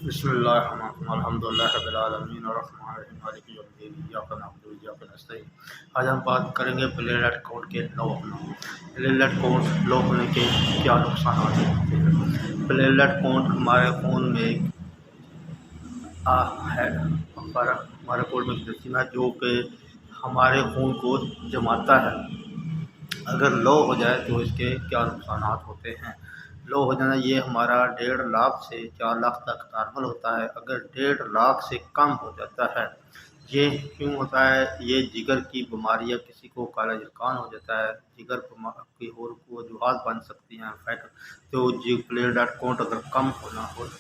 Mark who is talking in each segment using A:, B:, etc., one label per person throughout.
A: بسم اللہ الرحمن الرحیم الحمد للہ رب العالمین الرحمن الرحیم مالک یوم الدین ایاک نعبد و ایاک نستعین۔ آج ہم بات کریں گے پلیٹلیٹ کاؤنٹ کے لو ہونا۔ پلیٹلیٹ کاؤنٹ لو ہونے کے کیا نقصانات ہوتے ہیں۔ پلیٹلیٹ کاؤنٹ ہمارے خون میں ہے، ہمارے خون میں جسم ہے جو کہ ہمارے خون کو جماتا ہے۔ اگر لو ہو جائے تو اس کے کیا نقصانات ہوتے ہیں۔ لو ہو جانا یہ ہمارا 1.5 لاکھ سے 4 لاکھ تک نارمل ہوتا ہے۔ اگر 1.5 لاکھ سے کم ہو جاتا ہے، یہ کیوں ہوتا ہے؟ یہ جگر کی بیماریاں، کسی کو کالا زرکان ہو جاتا ہے، جگر کی اور وجوہات بن سکتی ہیں۔ تو پلیٹلیٹ کاؤنٹ اگر کم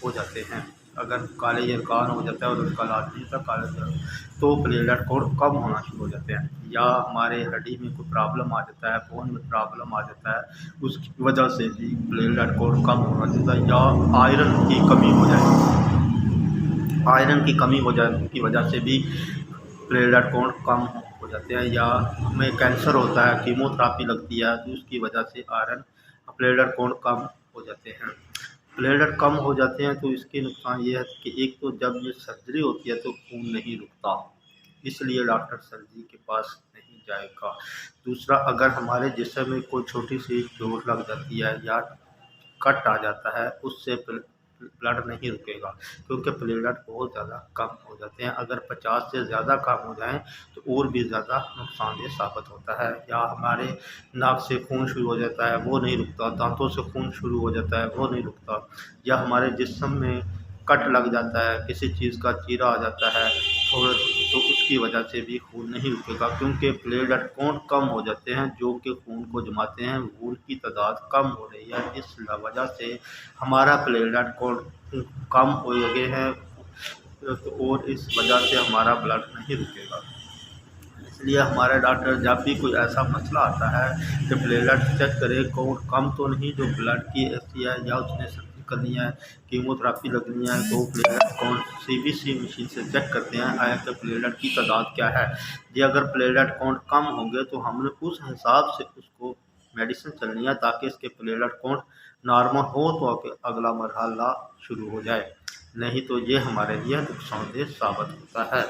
A: ہو جاتے ہیں، اگر کالے زرکان ہو جاتا ہے اور اس کا علاج نہیں ہوتا کالے زرکان، تو پلیٹلیٹ کاؤنٹ کم ہونا شروع ہو جاتے ہیں۔ یا ہمارے ہڈی میں کوئی پرابلم آ جاتا ہے، بون میں پرابلم آ جاتا ہے، اس کی وجہ سے بھی پلیٹلیٹ کاؤنٹ کم ہونا چاہتا ہے۔ یا آئرن کی کمی ہو جائے، آئرن کی کمی ہو جانے کی وجہ سے بھی پلیٹلیٹ کاؤنٹ کم ہو جاتے ہیں۔ یا ہمیں کینسر ہوتا ہے، کیمو تھراپی لگتی ہے، تو اس کی وجہ سے پلیٹلیٹ کاؤنٹ کم ہو جاتے ہیں۔ پلیٹلیٹ کم ہو جاتے ہیں تو اس کے نقصان یہ ہے کہ ایک تو جب یہ سرجری ہوتی ہے تو خون نہیں رکتا، اس لیے ڈاکٹر سرجری کے پاس نہیں جائے گا۔ دوسرا، اگر ہمارے جسم میں کوئی چھوٹی سی چوٹ لگ جاتی ہے یا کٹ آ جاتا ہے، اس سے بلڈ نہیں رکے گا، کیونکہ پلیٹلیٹ بہت زیادہ کم ہو جاتے ہیں۔ اگر 50 سے زیادہ کم ہو جائیں تو اور بھی زیادہ نقصان دہ ثابت ہوتا ہے۔ یا ہمارے ناک سے خون شروع ہو جاتا ہے، وہ نہیں رکتا، دانتوں سے خون شروع ہو جاتا ہے، وہ نہیں رکتا۔ یا ہمارے جسم میں کٹ لگ جاتا ہے، کسی چیز کا چیرا آ جاتا ہے تو اس کی وجہ سے بھی خون نہیں رکے گا، کیونکہ پلیٹلیٹ کاؤنٹ کم ہو جاتے ہیں جو کہ خون کو جماتے ہیں، خون کی تعداد کم ہو رہی ہے، اس وجہ سے ہمارا پلیٹلیٹ کاؤنٹ کم ہو گئے ہیں اور اس وجہ سے ہمارا بلڈ نہیں رکے گا۔ اس لیے ہمارے ڈاکٹر جب بھی کوئی ایسا مسئلہ آتا ہے کہ پلیٹلیٹ چیک کرے، کاؤنٹ کم تو نہیں جو بلڈ کی ایسی ہے، یا اس نے سرجری کرنی ہے، کیمو تھراپی لگنی ہے، تو پلیٹلیٹ کاؤنٹ CBC مشین سے چیک کرتے ہیں آیا کہ پلیٹلیٹ کی تعداد کیا ہے۔ یہ اگر پلیٹلیٹ کاؤنٹ کم ہوں گے تو ہم نے اس حساب سے اس کو میڈیسن چلنی ہے تاکہ اس کے پلیٹلیٹ کاؤنٹ نارمل ہو تو اگلا مرحلہ شروع ہو جائے، نہیں تو یہ ہمارے لیے نقصان دہ ثابت ہوتا ہے۔